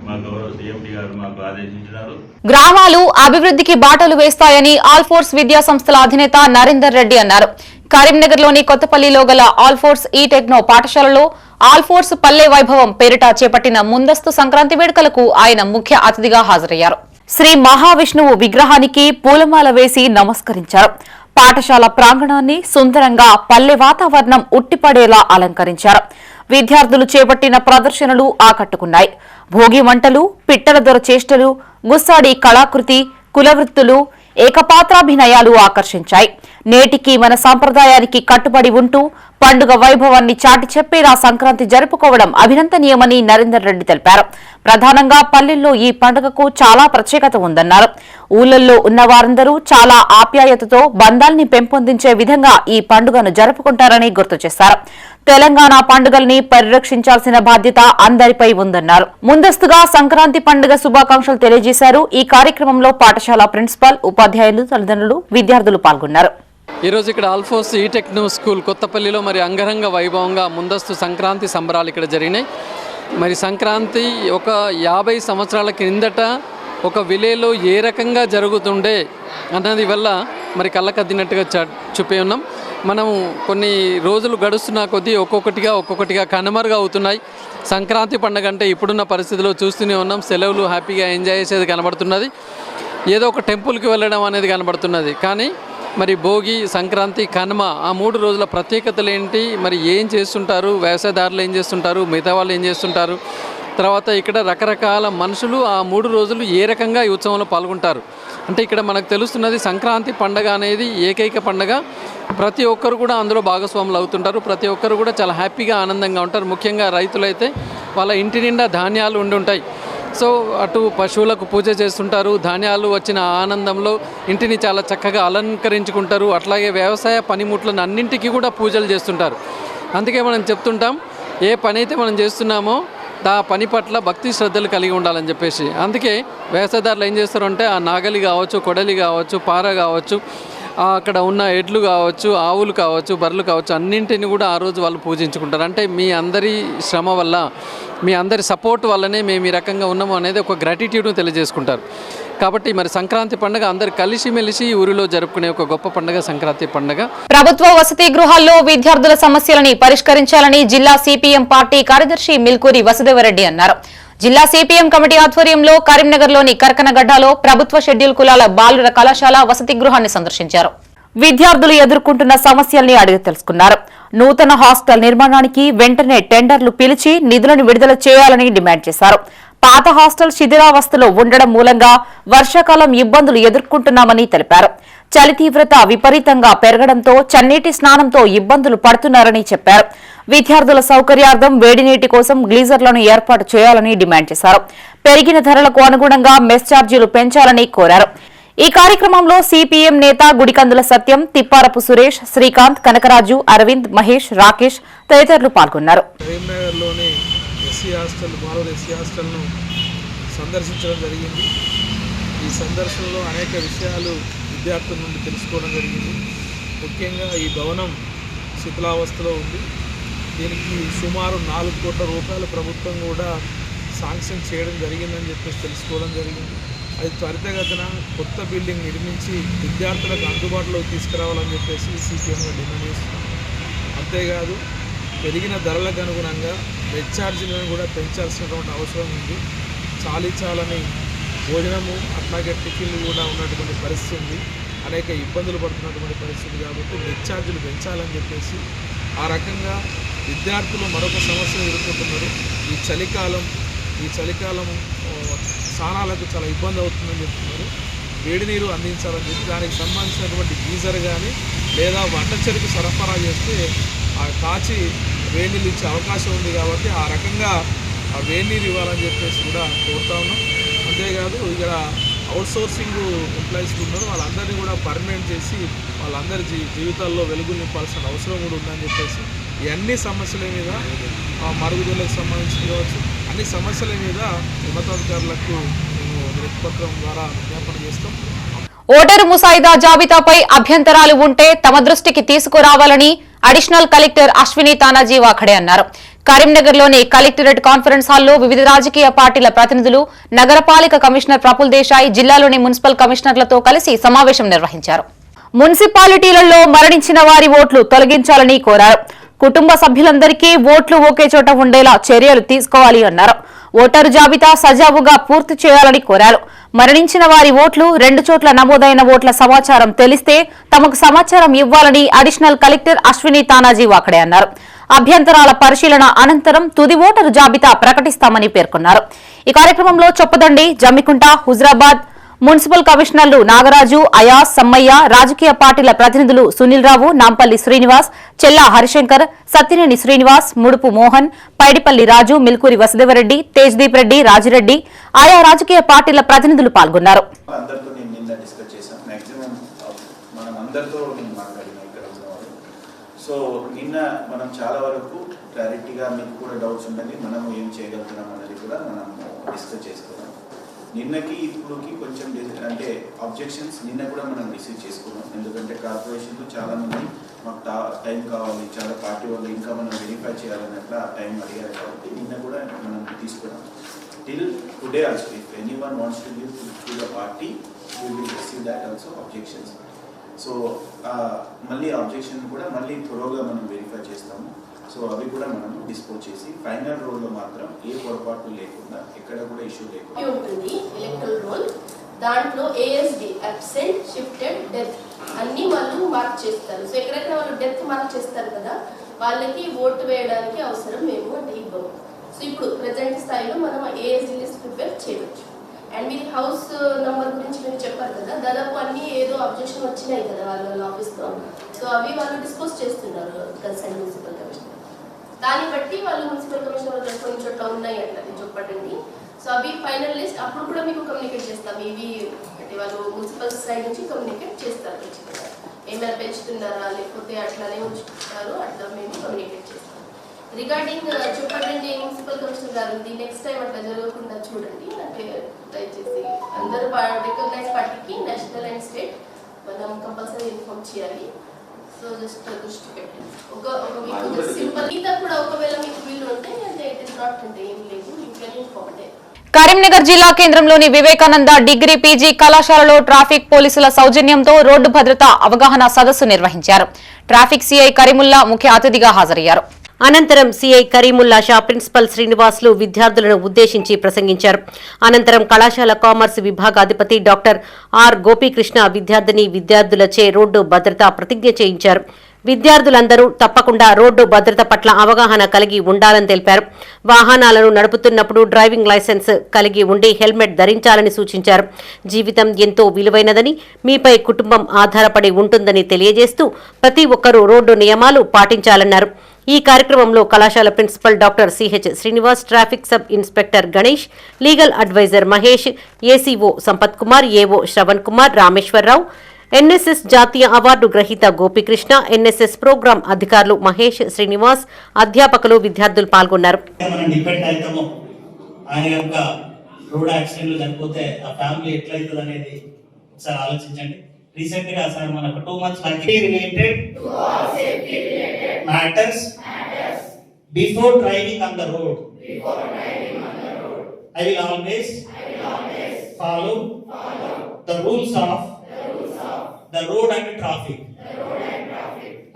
మా గౌరవ సీఎంటీ గారు మాకు ఆదేశించినారు. గ్రామాలు అభివృద్ధికి బాటలు వేస్తాయని ఆల్ఫోర్స్ విద్యా సంస్థల అధినేత నరేందర్ రెడ్డి అన్నారు. కరీంనగర్లోని కొత్తపల్లిలో గల ఆల్ఫోర్స్ ఈ టెక్నో పాఠశాలలో ఆల్ఫోర్స్ పల్లె వైభవం పేరిట చేపట్టిన ముందస్తు సంక్రాంతి వేడుకలకు ఆయన ముఖ్య అతిథిగా హాజరయ్యారు. శ్రీ మహావిష్ణువు విగ్రహానికి పూలమాల వేసి నమస్కరించారు. పాఠశాల ప్రాంగణాన్ని సుందరంగా పల్లె వాతావరణం ఉట్టిపడేలా అలంకరించారు. విద్యార్థులు చేపట్టిన ప్రదర్శనలు ఆకట్టుకున్నాయి. భోగి మంటలు, పిట్టల దొర చేష్టలు, గుస్సాడి కళాకృతి, కులవృత్తులు, ఏకపాత్రాభినయాలు ఆకర్షించాయి. నేటికి మన సంప్రదాయానికి కట్టుబడి ఉంటూ పండుగ వైభవాన్ని చాటి చెప్పేలా సంక్రాంతి జరుపుకోవడం అభినందనీయమని నరేందర్ రెడ్డి తెలిపారు. ప్రధానంగా పల్లెల్లో ఈ పండుగకు చాలా ప్రత్యేకత ఉందన్నారు. ఊళ్లలో ఉన్న వారందరూ చాలా ఆప్యాయతతో బంధాల్ని పెంపొందించే విధంగా ఈ పండుగను జరుపుకుంటారని గుర్తు చేశారు. తెలంగాణ పండుగల్ని పరిరక్షించాల్సిన బాధ్యత అందరిపై ఉందన్నారు. ముందస్తుగా సంక్రాంతి పండుగ శుభాకాంక్షలు తెలియజేశారు. ఈ కార్యక్రమంలో పాఠశాల ప్రిన్సిపాల్, ఉపాధ్యాయులు, తల్లిదండ్రులు, విద్యార్థులు పాల్గొన్నారు. ఈరోజు ఇక్కడ ఆల్ఫోర్స్ ఈ టెక్నో స్కూల్ కొత్తపల్లిలో మరి అంగరంగ వైభవంగా ముందస్తు సంక్రాంతి సంబరాలు ఇక్కడ జరిగినాయి. మరి సంక్రాంతి ఒక 50 సంవత్సరాల క్రిందట ఒక విలేజ్లో ఏ రకంగా జరుగుతుండే అన్నది వల్ల మరి కళ్ళకద్దినట్టుగా చూపి ఉన్నాం. మనం కొన్ని రోజులు గడుస్తున్న కొద్దీ ఒక్కొక్కటిగా కనుమరుగా అవుతున్నాయి. సంక్రాంతి పండుగ అంటే ఇప్పుడున్న పరిస్థితిలో చూస్తూనే ఉన్నాం. సెలవులు హ్యాపీగా ఎంజాయ్ చేసేది కనబడుతున్నది. ఏదో ఒక టెంపుల్కి వెళ్ళడం అనేది కనబడుతున్నది. కానీ మరి భోగి, సంక్రాంతి, కనుమ ఆ 3 రోజుల ప్రత్యేకతలు ఏంటి, మరి ఏం చేస్తుంటారు, వ్యవసాయదారులు ఏం చేస్తుంటారు, మిగతా వాళ్ళు ఏం చేస్తుంటారు, తర్వాత ఇక్కడ రకరకాల మనుషులు ఆ 3 రోజులు ఏ రకంగా ఈ ఉత్సవంలో పాల్గొంటారు అంటే ఇక్కడ మనకు తెలుస్తున్నది సంక్రాంతి పండుగ అనేది ఏకైక పండుగ. ప్రతి ఒక్కరు కూడా అందులో భాగస్వాములు అవుతుంటారు. ప్రతి ఒక్కరు కూడా చాలా హ్యాపీగా ఆనందంగా ఉంటారు. ముఖ్యంగా రైతులైతే వాళ్ళ ఇంటి నిండా ధాన్యాలు ఉండి ఉంటాయి. సో అటు పశువులకు పూజ చేస్తుంటారు. ధాన్యాలు వచ్చిన ఆనందంలో ఇంటిని చాలా చక్కగా అలంకరించుకుంటారు. అట్లాగే వ్యవసాయ పనిముట్లను అన్నింటికీ కూడా పూజలు చేస్తుంటారు. అందుకే మనం చెప్తుంటాం, ఏ పని అయితే మనం చేస్తున్నామో ఆ పని పట్ల భక్తి శ్రద్ధలు కలిగి ఉండాలని చెప్పేసి. అందుకే వ్యవసాయదారులు ఏం చేస్తారు అంటే ఆ నాగలి కావచ్చు, కొడలి కావచ్చు, పార కావచ్చు, అక్కడ ఉన్న ఎడ్లు కావచ్చు, ఆవులు కావచ్చు, బర్రెలు కావచ్చు, అన్నింటిని కూడా ఆ రోజు వాళ్ళు పూజించుకుంటారు. అంటే మీ అందరి శ్రమ వల్ల, మీ అందరి సపోర్ట్ వల్లనే మేము ఈ రకంగా ఉన్నాము అనేది ఒక గ్రాటిట్యూడ్ను తెలియజేసుకుంటారు. కాబట్టి మరి సంక్రాంతి పండుగ అందరు కలిసిమెలిసి ఊరిలో జరుపుకునే ఒక గొప్ప పండుగ సంక్రాంతి పండుగ. ప్రభుత్వ వసతి గృహాల్లో విద్యార్థుల సమస్యలని పరిష్కరించాలని జిల్లా సిపిఎం పార్టీ కార్యదర్శి మిల్కూరి వసుదేవరెడ్డి అన్నారు. జిల్లా సిపిఎం కమిటీ ఆధ్వర్యంలో కరీంనగర్లోని కర్కనగడ్డలో ప్రభుత్వ షెడ్యూల్ కులాల బాలుర కళాశాల వసతి గృహాన్ని సందర్శించారు. విద్యార్థులు ఎదుర్కొంటున్న సమస్యల్ని అడిగి తెలుసుకున్నారు. నూతన హాస్టల్ నిర్మాణానికి వెంటనే టెండర్లు పిలిచి నిధులను విడుదల చేయాలని డిమాండ్ చేశారు. పాత హాస్టల్ శిథిలావస్థలో ఉండడం మూలంగా వర్షాకాలం ఇబ్బందులు ఎదుర్కొంటున్నామని తెలిపారు. చలి తీవ్రత విపరీతంగా పెరగడంతో చన్నీటి స్నానంతో ఇబ్బందులు పడుతున్నారని చెప్పారు. విద్యార్థుల సౌకర్యార్థం వేడి నీటి కోసం గ్లీజర్లను ఏర్పాటు చేయాలని డిమాండ్ చేశారు. పెరిగిన ధరలకు అనుగుణంగా మెస్ ఛార్జీలు పెంచాలని కోరారు. ఈ కార్యక్రమంలో సిపిఎం నేత గుడికందుల సత్యం, తిప్పారపు సురేష్, శ్రీకాంత్, కనకరాజు, అరవింద్, మహేష్, రాకేష్ తదితరులు పాల్గొన్నారు. కరీంనగర్లోని ఎస్సీ హాస్టల్, బాలుర ఎస్సీ హాస్టల్ను సందర్శించడం జరిగింది. ఈ సందర్శనలో అనేక విషయాలు విద్యార్థుల నుండి తెలుసుకోవడం జరిగింది. ముఖ్యంగా ఈ భవనం శిథిలావస్థలో ఉంది. దీనికి సుమారు 4 కోట్ల రూపాయలు ప్రభుత్వం కూడా శాంక్షన్ చేయడం జరిగిందని చెప్పేసి తెలుసుకోవడం జరిగింది. అది త్వరితగతిన కొత్త బిల్డింగ్ నిర్మించి విద్యార్థులకు అందుబాటులోకి తీసుకురావాలని చెప్పేసి సిపిఎంగా డిమాండ్ చేస్తున్నాం. అంతేకాదు పెరిగిన ధరలకు అనుగుణంగా బెడ్ ఛార్జీలను కూడా పెంచాల్సినటువంటి అవసరం ఉంది. చాలని భోజనము అట్లాగే టిఫిన్లు కూడా ఉన్నటువంటి పరిస్థితి ఉంది. అనేక ఇబ్బందులు పడుతున్నటువంటి పరిస్థితి కాబట్టి బెడ్ ఛార్జీలు పెంచాలని చెప్పేసి ఆ రకంగా విద్యార్థులు మరొక సమస్యను ఎదుర్కొంటున్నారు. ఈ చలికాలం స్నానాలకు చాలా ఇబ్బంది అవుతుందని చెప్తున్నారు. వేడి నీరు అందించాలని చెప్పి దానికి సంబంధించినటువంటి గీజర్ కానీ లేదా వంట చెరుకు సరఫరా చేస్తే ఆ కాచి వేడి నీళ్ళు ఇచ్చే అవకాశం ఉంది. కాబట్టి ఆ రకంగా ఆ వేడి నీరు ఇవ్వాలని చెప్పేసి కూడా కోరుతా ఉన్నాం. అంతేకాదు ఇక్కడ అవుట్సోర్సింగ్ ఎంప్లాయీస్ ఉన్నారు, వాళ్ళందరినీ కూడా పర్మనెంట్ చేసి వాళ్ళందరి జీవితాల్లో వెలుగులు నింపాల్సిన అవసరం కూడా ఉందని చెప్పేసి ఈ అన్ని సమస్యల మీద మరుగుదొడ్లకు సంబంధించి కావచ్చు అన్ని సమస్యల మీద ఉన్నతాధికారులకు మేము వినతిపత్రం ద్వారా విజ్ఞాపన చేస్తాం. ఓటరు ముసాయిదా జాబితాపై అభ్యంతరాలు ఉంటే తమ దృష్టికి తీసుకురావాలని అడిషనల్ కలెక్టర్ అశ్విని తానాజీ వాఖడే అన్నారు. కరీంనగర్లోని కలెక్టరేట్ కాన్ఫరెన్స్ హాల్లో వివిధ రాజకీయ పార్టీల ప్రతినిధులు, నగరపాలిక కమిషనర్ ప్రఫుల్ దేశాయ్, జిల్లాలోని మున్సిపల్ కమిషనర్లతో కలిసి సమావేశం నిర్వహించారు. మున్సిపాలిటీలలో మరణించిన వారి ఓట్లు తొలగించాలని కోరారు. కుటుంబ సభ్యులందరికీ ఓట్లు ఒకే చోట ఉండేలా చర్యలు తీసుకోవాలి అన్నారు. ఓటరు జాబితా సజావుగా పూర్తి చేయాలని కోరారు. మరణించిన వారి ఓట్లు 2 చోట్ల నమోదైన ఓట్ల సమాచారం తెలిస్తే తమకు సమాచారం ఇవ్వాలని అడిషనల్ కలెక్టర్ అశ్విని తానాజీ వాఖడే అన్నారు. అభ్యంతరాల పరిశీలన అనంతరం తుది ఓటరు జాబితా ప్రకటిస్తామని పేర్కొన్నారు. ఈ కార్యక్రమంలో చొప్పదండి, జమ్మికుంట, హుజరాబాద్ మున్సిపల్ కమిషనర్లు నాగరాజు, అయాస్, సమ్మయ్య, రాజకీయ పార్టీల ప్రతినిధులు సునీల్ రావు, నాంపల్లి శ్రీనివాస్, చెల్లా హరిశంకర్, సత్యనేని శ్రీనివాస్, ముడుపు మోహన్, పైడిపల్లి రాజు, మిల్కూరి వసుదేవరెడ్డి, తేజ్దీప్ రెడ్డి, రాజిరెడ్డి, ఆయా రాజకీయ పార్టీల ప్రతినిధులు పాల్గొన్నారు. సో నిన్న మనం చాలా వరకు క్లారిటీగా మీకు కూడా డౌట్స్ ఉందని మనము ఏం చేయగలుగుతున్నాం అనేది కూడా మనం డిస్కస్ చేసుకున్నాం. నిన్నకి ఇప్పుడుకి కొంచెం అంటే అబ్జెక్షన్స్ నిన్న కూడా మనం రిసీవ్ చేసుకున్నాం. ఎందుకంటే కార్పొరేషన్లో చాలామంది మాకు టైం కావాలి, చాలా పార్టీ వాళ్ళు ఇంకా మనం వెరిఫై చేయాలన్నట్లా టైం అడిగారు. కాబట్టి నిన్న కూడా మనం తీసుకున్నాం. Till today also if anyone wants to give to the party we will receive that also objections. So మళ్ళీ అబ్జెక్షన్ కూడా మళ్ళీ త్వరగా మనం వెరిఫై చేస్తాము. సో అవి కూడా మనం డిస్పోజ్ చేసి ఫైనల్ రోల్లో మాత్రం ఏ పొరపాటు లేకుండా ఎక్కడ కూడా ఇష్యూ లేకుండా ఉంటుంది. ఎలక్ట్రల్ రోల్ దాంట్లో ఏఎస్డి అబ్సెంట్, షిఫ్టెడ్, డెత్ అన్ని వాళ్ళు మార్క్ చేస్తారు. సో ఎక్కడైతే వాళ్ళు డెత్ మార్క్ చేస్తారు కదా వాళ్ళకి ఓటు వేయడానికి అవసరం మేము అంటే ఇవ్వము. సో ఇప్పుడు ప్రజెంట్ స్థాయిలో మనం ఏఎస్డి లిస్ట్ ప్రిపేర్ చేయవచ్చు. అండ్ మీరు హౌస్ నంబర్ గురించి మీరు చెప్పారు కదా, దాదాపు అన్ని ఏదో అబ్జెక్షన్ వచ్చినాయి కదా వాళ్ళ ఆఫీస్లో. సో అవి వాళ్ళు డిస్పోజ్ చేస్తున్నారు కన్సర్న్ మున్సిపల్ కమిషనర్. దాన్ని బట్టి వాళ్ళు మున్సిపల్ కమిషనర్ కొన్ని చోట్ల ఉన్నాయి అట్లా చెప్పండి. సో అవి ఫైనల్ లిస్ట్ అప్పుడు కూడా మీకు కమ్యూనికేట్ చేస్తాం. ఇవి అంటే వాళ్ళు మున్సిపల్ సైడ్ నుంచి కమ్యూనికేట్ చేస్తారు. ఖచ్చితంగా ఏమైనా పెంచుతున్నారా లేకపోతే అట్లానే ఉంచుతారు అట్లా మేము కమ్యూనికేట్ చేస్తాం. రిగార్డింగ్ చూపండి మున్సిపల్ కమిషనర్ గారు, ది నెక్స్ట్ టైం అట్లా జరగకుండా చూడండి. అంటే దయచేసి అందరూ రికగ్నైజ్ పార్టీకి నేషనల్ అండ్ స్టేట్ మనం కంపల్సరీ ఇన్ఫార్మ్ చేయాలి. సో జస్ట్ దృష్టి పెట్టండి. ఒక మీకు సింపుల్ ఈత కూడా ఒకవేళ మీకు వీలు ఉంటే అంటే ఇట్ ఇస్ నాట్ అంటే ఏం లేదు, you can inform day. Karimnagar జిల్లా కేంద్రంలోని వివేకానంద డిగ్రీ పీజీ కళాశాలలో ట్రాఫిక్ పోలీసుల సౌజన్యంతో రోడ్డు భద్రత అవగాహన సదస్సు నిర్వహించారు. ట్రాఫిక్ సీఐ కరీముల్లా ముఖ్య అతిథిగా హాజరయ్యారు. అనంతరం సీఐ కరీముల్లా షా, ప్రిన్సిపల్ శ్రీనివాసులు విద్యార్థులను ఉద్దేశించి ప్రసంగించారు. అనంతరం కళాశాల కామర్స్ విభాగాధిపతి డాక్టర్ ఆర్ గోపీకృష్ణ విద్యార్థులచే రోడ్డు భద్రత ప్రతిజ్ఞ చేయించారు. విద్యార్థులందరూ తప్పకుండా రోడ్డు భద్రత పట్ల అవగాహన కలిగి ఉండాలని తెలిపారు. వాహనాలను నడుపుతున్నప్పుడు డ్రైవింగ్ లైసెన్స్ కలిగి ఉండి హెల్మెట్ ధరించాలని సూచించారు. జీవితం ఎంతో విలువైనదని, మీపై కుటుంబం ఆధారపడి ఉంటుందని తెలియజేస్తూ ప్రతి ఒక్కరూ రోడ్డు నియమాలు పాటించాలన్నారు. ఈ కార్యక్రమంలో కళాశాల principal doctor CH Srinivas, traffic sub inspector Ganesh, legal adviser Mahesh, ACO Sampath Kumar, AO Shravan Kumar, Rameshwararao, NSS జాతీయ అవార్డు గ్రహీత గోపీకృష్ణ, ఎన్ఎస్ఎస్ ప్రోగ్రాం అధికారులు మహేష్, శ్రీనివాస్, అధ్యాపకులు, విద్యార్థులు పాల్గొన్నారు. రోడ్ యాక్సిడెంట్లు చనిపోతే ఆ ఫ్యామిలీ ఎట్లయితుంది అనేది ఒకసారి ఆలోచించండి. రీసెంట్ గా సార్ మనకు 2 months back related matters before driving on the road. I will always follow the rules of the road and traffic.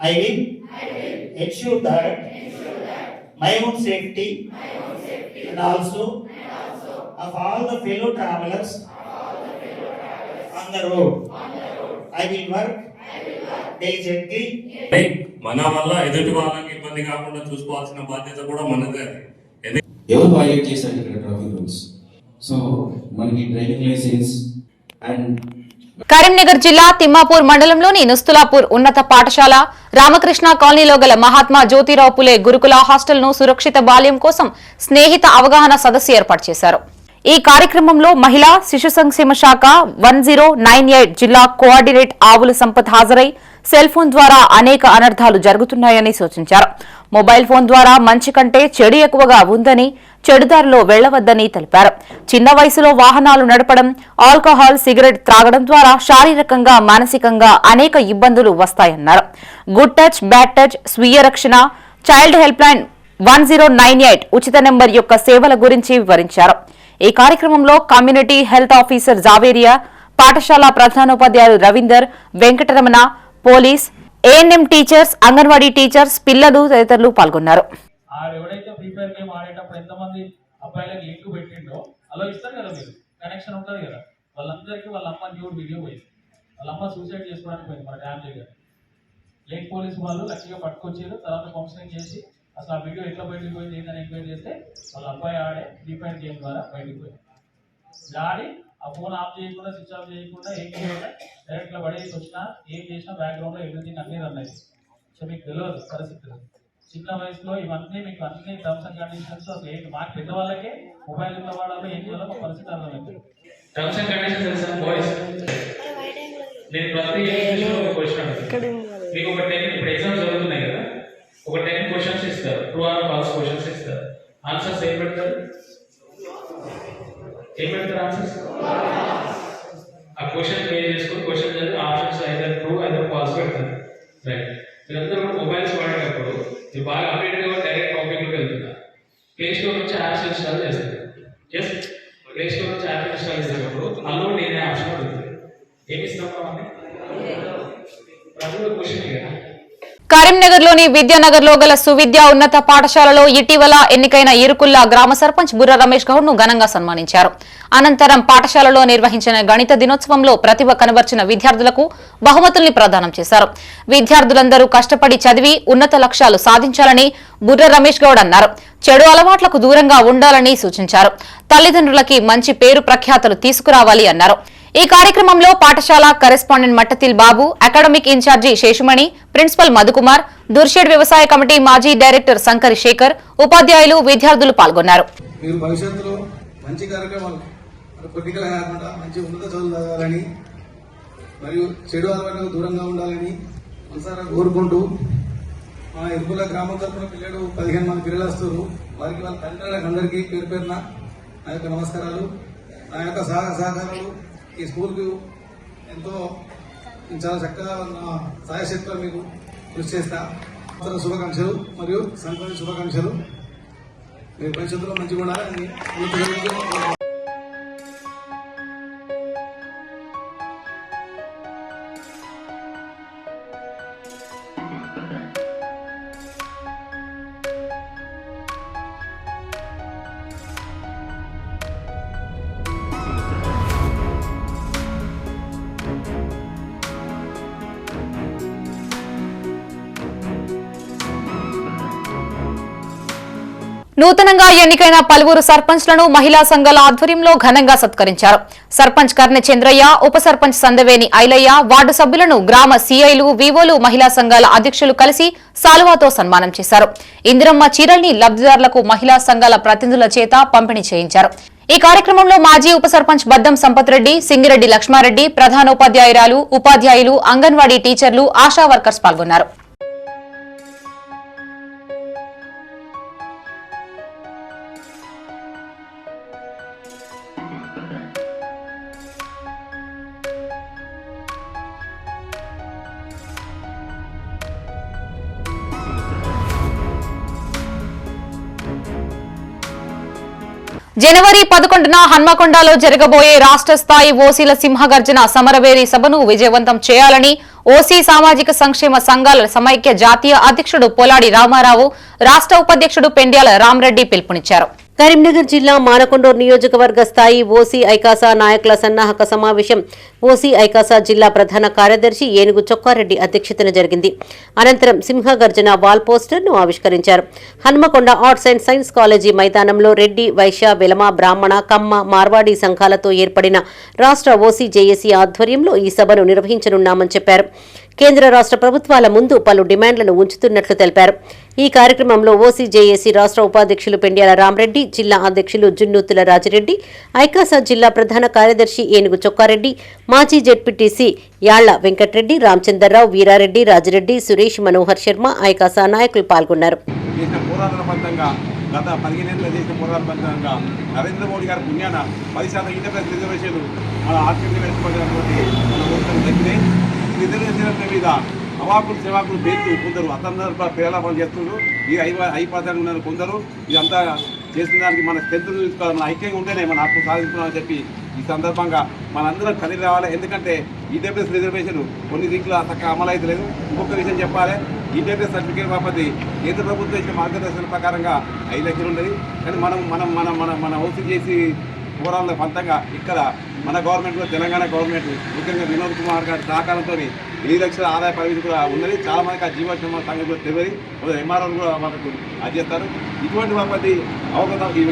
I will ensure that my own safety and also of all the fellow travelers on the road. I will work diligently. మన వల్ల ఎదుటి వాళ్ళకి ఇబ్బంది కాకుండా చూసుకోవాల్సిన బాధ్యత కూడా మనదే. ఎవరు వైలేట్ చేశారు ఇక్కడ ట్రాఫిక్ రూల్స్? సో మనకి డ్రైవింగ్ లైసెన్స్ అండ్ కరీంనగర్ జిల్లా తిమ్మాపూర్ మండలంలోని నుస్తులాపూర్ ఉన్నత పాఠశాల రామకృష్ణ కాలనీలో గల మహాత్మా జ్యోతిరావు పులే గురుకుల హాస్టల్ ను సురక్షిత బాల్యం కోసం స్నేహిత అవగాహన సదస్సు ఏర్పాటు చేశారు. ఈ కార్యక్రమంలో మహిళా శిశు సంక్షేమ శాఖ 1098 జిల్లా కోఆర్డినేట్ ఆవుల సంపత్ హాజరై సెల్ ఫోన్ ద్వారా అనేక అనర్థాలు జరుగుతున్నాయని సూచించారు. మొబైల్ ఫోన్ ద్వారా మంచి కంటే చెడు ఎక్కువగా ఉందని, చెడుదారిలో వెళ్లవద్దని తెలిపారు. చిన్న వయసులో వాహనాలు నడపడం, ఆల్కహాల్, సిగరెట్ త్రాగడం ద్వారా శారీరకంగా, మానసికంగా అనేక ఇబ్బందులు వస్తాయన్నారు. గుడ్ టచ్, బ్యాడ్ టచ్, స్వీయ రక్షణ, చైల్డ్ హెల్ప్ లైన్ 1098 ఉచిత నెంబర్ యొక్క సేవల గురించి వివరించారు. ఈ కార్యక్రమంలో కమ్యూనిటీ హెల్త్ ఆఫీసర్ జావేరియా, పాఠశాల ప్రధానోపాధ్యాయులు Ravinder, Venkataramana, police, ANM teachers, anganwadi teachers, పిల్లలు తదితరులు పాల్గొన్నారు. ఎవడైతే ఫ్రీ ఫైర్ గేమ్ ఆడేటప్పుడు ఎంతమంది అబ్బాయిలకు లింక్ పెట్టిండో అలా ఇస్తారు కదా, మీరు కనెక్షన్ ఉంటుంది కదా, వాళ్ళందరికీ వాళ్ళ అమ్మ న్యూడ్ వీడియో పోయింది. వాళ్ళ అమ్మ సూసైడ్ చేసుకోవడానికి పోయింది మన డ్యామ్ దగ్గర. లేక్ పోలీసు వాళ్ళు లక్కీగా పట్టుకొచ్చారు. తర్వాత కౌన్సిలింగ్ చేసి అసలు ఆ వీడియో ఎట్లా బయటకు పోయింది ఏంటని ఎంక్వైరీ చేస్తే వాళ్ళ అబ్బాయి ఆడే ఫ్రీ ఫైర్ గేమ్ ద్వారా బయటకు పోయింది. ఆడి ఆ ఫోన్ ఆఫ్ చేయకుండా, స్విచ్ ఆఫ్ చేయకుండా, ఏం చేయకుండా డైరెక్ట్గా పడేసి వచ్చినా, ఏం చేసినా బ్యాక్గ్రౌండ్లో ఎవ్రీథింగ్ అన్నీ రన్ అయింది. సో మీకు తెలియదు పరిస్థితులు. చిన్న వయసులో ఇవన్నీ మీకు అన్ని టర్మ్స్ అండ్ కండిషన్స్ అసలు ఏంటి, మాకు పెద్దవాళ్ళకే మొబైల్ ఉన్న వాళ్ళలో ఏం చేయాలో మా పరిస్థితి అర్థమైంది. టర్మ్స్ అండ్ కండిషన్స్ తెలుసా బాయ్స్? నేను ప్రతి ఒక క్వశ్చన్ మీకు ఒక 10 ఇప్పుడు ఎగ్జామ్స్ జరుగుతున్నాయి కదా, ఒక 10 క్వశ్చన్స్ ఇస్తారు, ట్రూ ఆర్ ఫాల్స్ క్వశ్చన్స్ ఇస్తారు. ఆన్సర్స్ ఏం పెడతారు? ఆన్సర్స్ ఆ క్వశ్చన్ పే చేసుకుని క్వశ్చన్ చదివి ఆప్షన్స్ అయితే ట్రూ అయితే ఫాల్స్ పెడతారు. రైట్. మీరందరూ కూడా మొబైల్స్ వాడేటప్పుడు మీరు బాగా అప్డేట్గా డైరెక్ట్ టాపిక్లోకి వెళ్తున్నారు. ప్లే స్టోర్ నుంచి యాప్స్ ఇన్స్టాల్ చేస్తారు. ఎస్, ప్లే స్టోర్ నుంచి యాప్ ఇన్స్టాల్ చేసేటప్పుడు అన్లోడ్ అనే ఆప్షన్ ఉంటుంది. ఏమి ఇస్తాం అని ప్రభుత్వ క్వశ్చన్ కదా. కరీంనగర్లోని విద్యానగర్లో గల సువిద్య ఉన్నత పాఠశాలలో ఇటీవల ఎన్నికైన ఇరుకుల్లా గ్రామ సర్పంచ్ బుర్ర రమేష్ గౌడ్ ను ఘనంగా సన్మానించారు. అనంతరం పాఠశాలలో నిర్వహించిన గణిత దినోత్సవంలో ప్రతిభ కనబర్చిన విద్యార్థులకు బహుమతుల్ని ప్రదానం చేశారు. విద్యార్థులందరూ కష్టపడి చదివి ఉన్నత లక్ష్యాలు సాధించాలని బుర్ర రమేష్ గౌడ్ అన్నారు. చెడు అలవాట్లకు దూరంగా ఉండాలని సూచించారు. తల్లిదండ్రులకి మంచి పేరు ప్రఖ్యాతలు తీసుకురావాలి అన్నారు. ఈ కార్యక్రమంలో పాఠశాల కరెస్పాండెంట్ మట్టతిల్ బాబు, అకాడమిక్ ఇన్ఛార్జి శేషుమణి, ప్రిన్సిపల్ మధుకుమార్, దుర్షేడ్ వ్యవసాయ కమిటీ మాజీ డైరెక్టర్ శంకరి శేఖర్, ఉపాధ్యాయులు, విద్యార్థులు పాల్గొన్నారు. మీరు భవిష్యత్తులో మంచి కార్యక్రమాలు పొలిటికల్ కాకుండా మంచి ఉన్నత చదువులు చదవాలని మరియు చెడు అలవాట్లకు దూరంగా ఉండాలని మనసారా కోరుకుంటూ, మా ఇరుకుల గ్రామం తరఫున పిల్లలు 15 మంది పిల్లలు వస్తారు. వారికి వాళ్ళ తల్లిదండ్రులకు అందరికీ పేరు పేరున నా యొక్క నమస్కారాలు. నా యొక్క సహకారాలు ఈ స్కూల్కు ఎంతో చాలా చక్కగా నా సాయశక్తిలో మీకు కృషి చేస్తా. శుభాకాంక్షలు మరియు సంక్రాంతి శుభాకాంక్షలు. మీరు భవిష్యత్తులో మంచిగా ఉండాలని నూతనంగా ఎన్నికైన పలువురు సర్పంచ్లను మహిళా సంఘాల ఆధ్వర్యంలో ఘనంగా సత్కరించారు. సర్పంచ్ కర్నె చంద్రయ్య, ఉప సర్పంచ్ సందవేని ఐలయ్య, వార్డు సభ్యులను గ్రామ సీఐలు, వివోలు, మహిళా సంఘాల అధ్యక్షులు కలిసి సాలువాతో సన్మానం చేశారు. ఇందిరమ్మ చీరల్ని లబ్ధిదారులకు మహిళా సంఘాల ప్రతినిధుల చేత పంపిణీ చేయించారు. ఈ కార్యక్రమంలో మాజీ ఉప సర్పంచ్ బద్దం సంపత్ రెడ్డి, సింగిరెడ్డి లక్ష్మారెడ్డి, ప్రధానోపాధ్యాయురాలు, ఉపాధ్యాయులు, అంగన్వాడీ టీచర్లు, ఆశా వర్కర్స్ పాల్గొన్నారు. జనవరి 11న హన్మకొండలో జరగబోయే రాష్ట్ర స్థాయి ఓసీల సింహగర్జన సమరవేరి సభను విజయవంతం చేయాలని ఓసీ సామాజిక సంక్షేమ సంఘాల సమైక్య జాతీయ అధ్యక్షుడు పొలాడి రామారావు, రాష్ట్ర ఉపాధ్యక్షుడు పెండ్యాల రామరెడ్డి పిలుపునిచ్చారు. కరీంనగర్ జిల్లా మానకొండూరు నియోజకవర్గ స్థాయి ఓసీ ఐకాసా నాయకుల సన్నాహక సమావేశం ఓసీ ఐకాసా జిల్లా ప్రధాన కార్యదర్శి ఏనుగు చొక్కారెడ్డి అధ్యక్షతన జరిగింది. అనంతరం సింహగర్జన వాల్ పోస్టర్ను ఆవిష్కరించారు. Hanamkonda arts and science college మైదానంలో రెడ్డి, వైశ్య, వెలమ, బ్రాహ్మణ, కమ్మ, మార్వాడి సంఘాలతో ఏర్పడిన రాష్ట్ర ఓసీ జేఏసీ ఆధ్వర్యంలో ఈ సభను నిర్వహించనున్నామని చెప్పారు. కేంద్ర రాష్ట్ర ప్రభుత్వాల ముందు పలు డిమాండ్లను ఉంచుతున్నట్లు తెలిపారు. ఈ కార్యక్రమంలో ఓసీ జేఏసీ రాష్ట్ర ఉపాధ్యక్షులు పెండ్యాల రామరెడ్డి, జిల్లా అధ్యక్షులు జున్నూతుల రాజిరెడ్డి, ఐకాసా జిల్లా ప్రధాన కార్యదర్శి ఏనుగు చొక్కారెడ్డి, మాజీ జెడ్పీటీసీ యాళ్ల వెంకటరెడ్డి, రామచంద్రరావు, వీరారెడ్డి, రాజిరెడ్డి, సురేష్, మనోహర్ శర్మ, ఐకాసా నాయకులు పాల్గొన్నారు. గత 15 ఏళ్ళ చేసిన పోరాటంగా నరేంద్ర మోడీ గారి పుణ్యాన 10% ఇంటర్నెట్ రిజర్వేషన్ మన ఆర్టీసీ పెట్టుకోవడానికి మన ఓట్లు తగ్గినాయి. ఈ రిజర్వేషన్ల మీద అవాకులు సేవాకులు పేర్లు కొందరు అసందర్భ ప్రేలాపన చేస్తున్నారు. ఈ 5% ఉన్నారు కొందరు. ఇదంతా చేసిన దానికి మన స్ట్రెంత్ చూసుకోవాలి, మన ఐక్యంగా ఉంటేనే మన హక్కు సాధిస్తున్నామని చెప్పి ఈ సందర్భంగా మనందరం కలిసి రావాలి. ఎందుకంటే ఈడబ్ల్యూఎస్ రిజర్వేషన్ కొన్ని దిక్కులు చక్కగా అమలు అయితే లేదు. ఇంకొక విషయం చెప్పాలి, ఈడబ్ల్యూఎస్ సర్టిఫికేట్ బాపతి కేంద్ర ప్రభుత్వం ఇచ్చిన మార్గదర్శన ప్రకారంగా 5 లక్షలు ఉండేది. కానీ మన ఓసీ చేసి పోరాళ్ళ పంతంగా ఇక్కడ మన గవర్నమెంట్లో తెలంగాణ గవర్నమెంట్ ముఖ్యంగా వినోద్ కుమార్ గారి సహకారంతో 8 లక్షల ఆదాయ పరిమితి కూడా ఉన్నది. చాలా మందికి ఆ జీవోత్సవం సంగతి కూడా తెలియదు. ఎంఆర్ఓలు కూడా మనకు అది చేస్తారు. ఇటువంటి బాపతి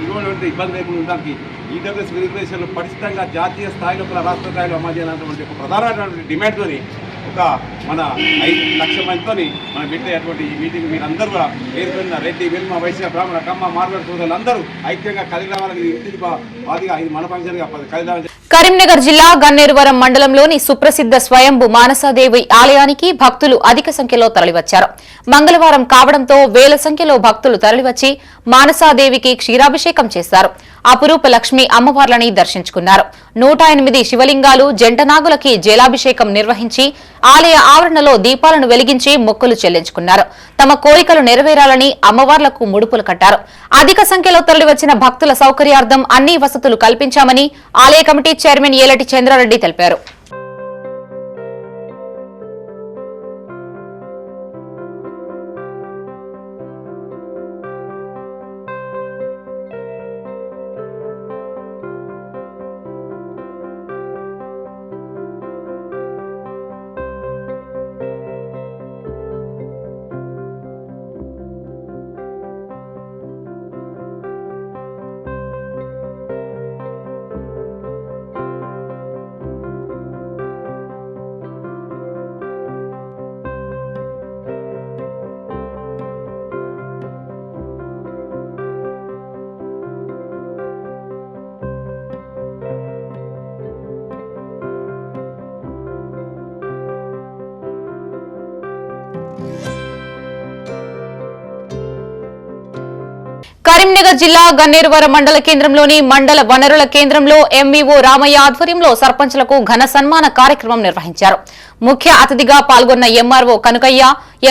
ఇటువంటి ఇబ్బంది లేకుండా ఉండడానికి ఈడబ్ల్యూఎస్ రిజర్వేషన్లు పటిష్టంగా జాతీయ స్థాయిలో కూడా రాష్ట్ర స్థాయిలో అమలు చేయాలన్నటువంటి ఒక ప్రధానమైనటువంటి డిమాండ్తోని ఒక మన 5 లక్షల మందితో మనం పెట్టేటువంటి ఈ మీటింగ్ మీరందరూ కూడా ఏర్పడిన రెడ్డి, వెల్మ, వైశ్య, బ్రాహ్మణ, కమ్మ, మార్వాడి సోదరులు అందరూ ఐక్యంగా కలిసి రావాలని ఇంటికి బాధగా ఇది మన ఫంక్షన్గా కలిసి రావాలని. కరీంనగర్ జిల్లా గన్నేరువరం మండలంలోని సుప్రసిద్ధ స్వయంభు మానసాదేవి ఆలయానికి భక్తులు అధిక సంఖ్యలో తరలివచ్చారు. మంగళవారం కావడంతో వేల సంఖ్యలో భక్తులు తరలివచ్చి మానసాదేవికి క్షీరాభిషేకం చేశారు. అపురూప లక్ష్మి అమ్మవార్లని దర్శించుకున్నారు. 108 శివలింగాలు, జంటనాగులకి జలాభిషేకం నిర్వహించి ఆలయ ఆవరణలో దీపాలను వెలిగించి మొక్కులు చెల్లించుకున్నారు. తమ కోరికలు నెరవేరాలని అమ్మవార్లకు ముడుపులు కట్టారు. అధిక సంఖ్యలో తరలివచ్చిన భక్తుల సౌకర్యార్థం అన్ని వసతులు కల్పించామని ఆలయ కమిటీ చైర్మన్ ఏలటి చంద్రారెడ్డి తెలిపారు. కరీంనగర్ జిల్లా గన్నేరువరం మండల కేంద్రంలోని మండల వనరుల కేంద్రంలో ఎంఈఓ రామయ్య ఆధ్వర్యంలో సర్పంచ్లకు ఘన సన్మాన కార్యక్రమం నిర్వహించారు. ముఖ్య అతిథిగా పాల్గొన్న MRO Kanukayya,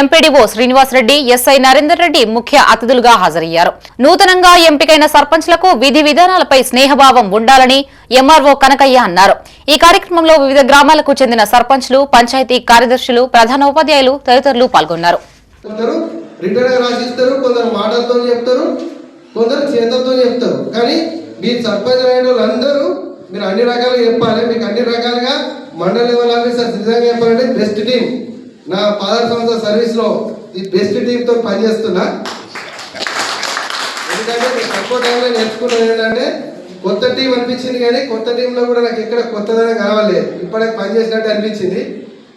MPDO Srinivasareddy, SI Narender Reddy ముఖ్య అతిథులుగా హాజరయ్యారు. నూతనంగా ఎంపికైన సర్పంచ్లకు విధి విధానాలపై స్నేహభావం ఉండాలని ఎంఆర్ఓ కనకయ్య అన్నారు. ఈ కార్యక్రమంలో వివిధ గ్రామాలకు చెందిన సర్పంచ్లు, పంచాయతీ కార్యదర్శులు, ప్రధానోపాధ్యాయులు తదితరులు పాల్గొన్నారు. కొందరు చేతలతో చెప్తారు. కానీ మీరు సర్పంచ్ అయిన వాళ్ళందరూ మీరు అన్ని రకాలుగా చెప్పాలి. మీకు అన్ని రకాలుగా మండల లెవెల్ ఆఫీసర్స్ నిజంగా చెప్పాలంటే బెస్ట్ టీం. నా 16 సంవత్సరాల సర్వీస్లో ఈ బెస్ట్ టీంతో పనిచేస్తున్నా. ఎందుకంటే తక్కువ టైంలో నేర్చుకున్నది ఏంటంటే కొత్త టీం అనిపించింది. కానీ కొత్త టీంలో కూడా నాకు ఎక్కడ కొత్తదనం కలవలేదు. ఇప్పటికి పనిచేసినట్టు అనిపించింది.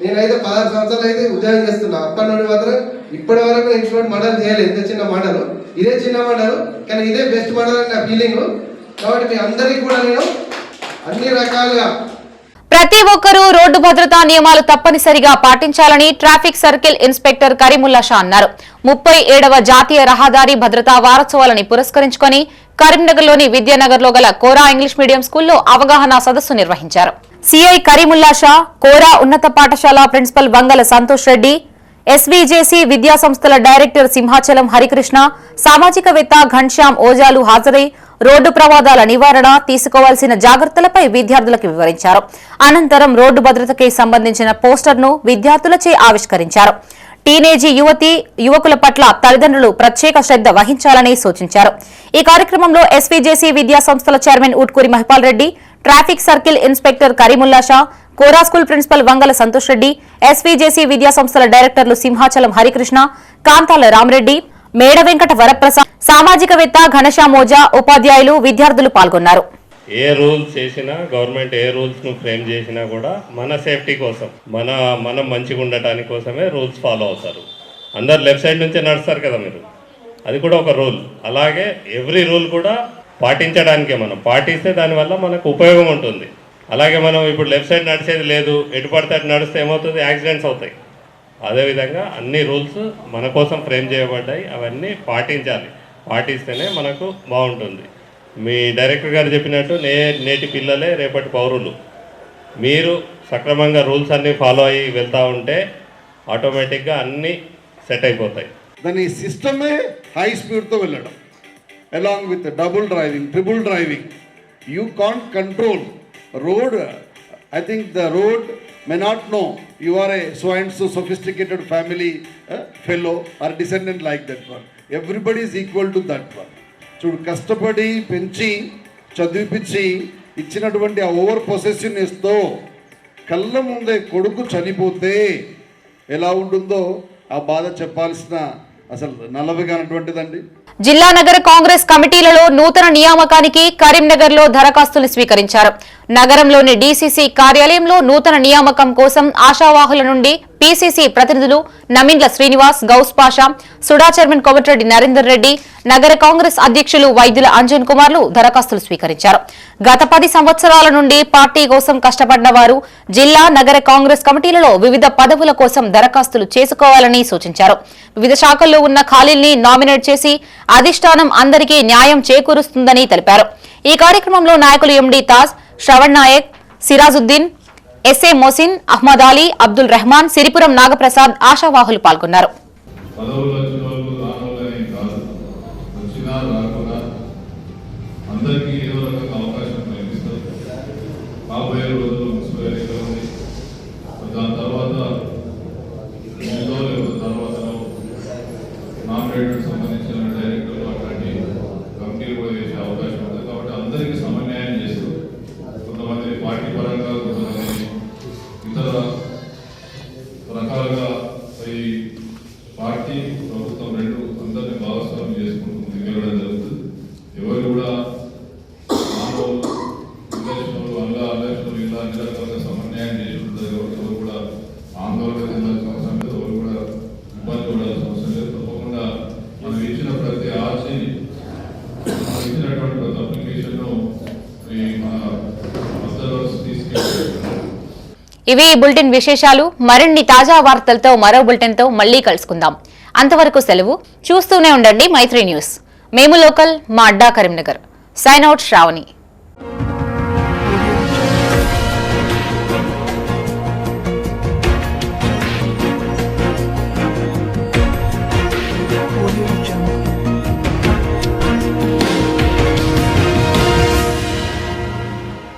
నేనైతే 16 సంవత్సరాలు అయితే ఉద్యోగం చేస్తున్నా. అప్పటి నుండి మాత్రం ఇప్పటి వరకు నేను ఇటువంటి మండలం చేయలేదు. ఎంత చిన్న మండలం, ఇదే చిన్న మండలం, కానీ ఇదే బెస్ట్ మండలం అని నా ఫీలింగ్. కాబట్టి మీ అందరికీ కూడా నేను అన్ని రకాలుగా ప్రతి ఒక్కరూ రోడ్డు భద్రతా నియమాలు తప్పనిసరిగా పాటించాలని traffic circle inspector Karimulla Shah అన్నారు. 37వ జాతీయ రహదారి భద్రతా వారోత్సవాలని పురస్కరించుకుని కరీంనగర్లోని విద్యానగర్లో గల కోరా ఇంగ్లీష్ మీడియం స్కూల్లో అవగాహన సదస్సు నిర్వహించారు. సిఐ కరీముల్లా షా, కోరా ఉన్నత పాఠశాల ప్రిన్సిపల్ వంగల సంతోష్ రెడ్డి, ఎస్వీజేసీ విద్యా సంస్థల డైరెక్టర్ సింహాచలం హరికృష్ణ, సామాజికవేత్త ఘన్శ్యామ్ ఓజాలు హాజరై రోడ్డు ప్రమాదాల నివారణ తీసుకోవాల్సిన జాగ్రత్తలపై విద్యార్థులకు వివరించారు. అనంతరం రోడ్డు భద్రతకి సంబంధించిన పోస్టర్ను విద్యార్థులచే ఆవిష్కరించారు. టీనేజీ యువకుల పట్ల తల్లిదండ్రులు ప్రత్యేక శ్రద్ధ వహించాలని సూచించారు. ఈ కార్యక్రమంలో ఎస్వీజేసీ విద్యా సంస్థల chairman Utkuri Mahipal Reddy, traffic circle inspector Karimulla Shah, Kora school principal Vangala Santosh Reddy, SVJC విద్యా సంస్థల డైరెక్టర్లు సింహాచలం హరికృష్ణ, కాంతాల రామరెడ్డి, మేడ వెంకట వరప్రసాద్, సామాజికవేత్త ఘనశ్యామ్ మోజా, ఉపాధ్యాయులు, విద్యార్థులు పాల్గొన్నారు. ఏ రూల్స్ చేసినా గవర్నమెంట్ ఏ రూల్స్ను ఫ్రేమ్ చేసినా కూడా మన సేఫ్టీ కోసం మనం మంచిగా ఉండటానికి కోసమే రూల్స్ ఫాలో అవుతారు. అందరు లెఫ్ట్ సైడ్ నుంచే నడుస్తారు కదా మీరు, అది కూడా ఒక రూల్. అలాగే ఎవ్రీ రూల్ కూడా పాటించడానికే, మనం పాటిస్తే దానివల్ల మనకు ఉపయోగం ఉంటుంది. అలాగే మనం ఇప్పుడు లెఫ్ట్ సైడ్ నడిచేది లేదు, ఎటు పడితే అటు నడిస్తే ఏమవుతుంది, యాక్సిడెంట్స్ అవుతాయి. అదేవిధంగా అన్ని రూల్స్ మన కోసం ఫ్రేమ్ చేయబడ్డాయి, అవన్నీ పాటించాలి. పాటిస్తేనే మనకు బాగుంటుంది. మీ డైరెక్టర్ గారు చెప్పినట్టు నేటి పిల్లలే రేపటి పౌరులు. మీరు సక్రమంగా రూల్స్ అన్నీ ఫాలో అయ్యి వెళ్తూ ఉంటే ఆటోమేటిక్గా అన్నీ సెట్ అయిపోతాయి. దాని సిస్టమే హై స్పీడ్తో వెళ్ళడం, along with double driving, triple driving. You can't control road. I think the road may not know you are a so and so sophisticated family fellow or descendant like that one. Everybody is equal to that one. చూడు, కష్టపడి పెంచి చదివిపించి ఇచ్చినటువంటి ఆ ఓవర్ పొసెసివ్నెస్తో కళ్ళ ముందే కొడుకు చనిపోతే ఎలా ఉంటుందో ఆ బాధ చెప్పాల్సిన అసలు నలభగానటువంటిదండి. జిల్లా నగర కాంగ్రెస్ కమిటీలలో నూతన నియామకానికి కరీంనగర్ లో దరఖాస్తులు స్వీకరించారు. నగరంలోని డీసీసీ కార్యాలయంలో నూతన నియామకం కోసం ఆశావాహుల నుండి పీసీసీ ప్రతినిధులు నమిండ్ల శ్రీనివాస్, గౌస్ పాషా, సుడా చైర్మన్ కోమటిరెడ్డి నరేందర్ రెడ్డి, నగర కాంగ్రెస్ అధ్యక్షులు వైద్యుల అంజన్ కుమార్లు దరఖాస్తులు స్వీకరించారు. గత 10 సంవత్సరాల నుండి పార్టీ కోసం కష్టపడిన వారు జిల్లా నగర కాంగ్రెస్ కమిటీలలో వివిధ పదవుల కోసం దరఖాస్తులు చేసుకోవాలని సూచించారు. వివిధ శాఖల్లో ఉన్న ఖాళీల్ని నామినేట్ చేసి అధిష్టానం అందరికీ న్యాయం చేకూరుస్తుందని తెలిపారు. ఈ కార్యక్రమంలో నాయకులు ఎండీ తాజ్, శ్రవణ్ నాయక్, సిరాజుద్దీన్, ఎస్ఏ మోసిన్, అహ్మద్ అలీ, అబ్దుల్ రెహమాన్, సిరిపురం నాగప్రసాద్ ఆశావాహులు పాల్గొన్నారు. ఇవి బులెటిన్ విశేషాలు. మరిన్ని తాజా వార్తలతో మరో బులెటిన్ తో మళ్లీ కలుసుకుందాం. అంతవరకు సెలవు. చూస్తూనే ఉండండి మైత్రి న్యూస్. మేము లోకల్, మా అడ్డా కరీంనగర్. Sign out Shravani.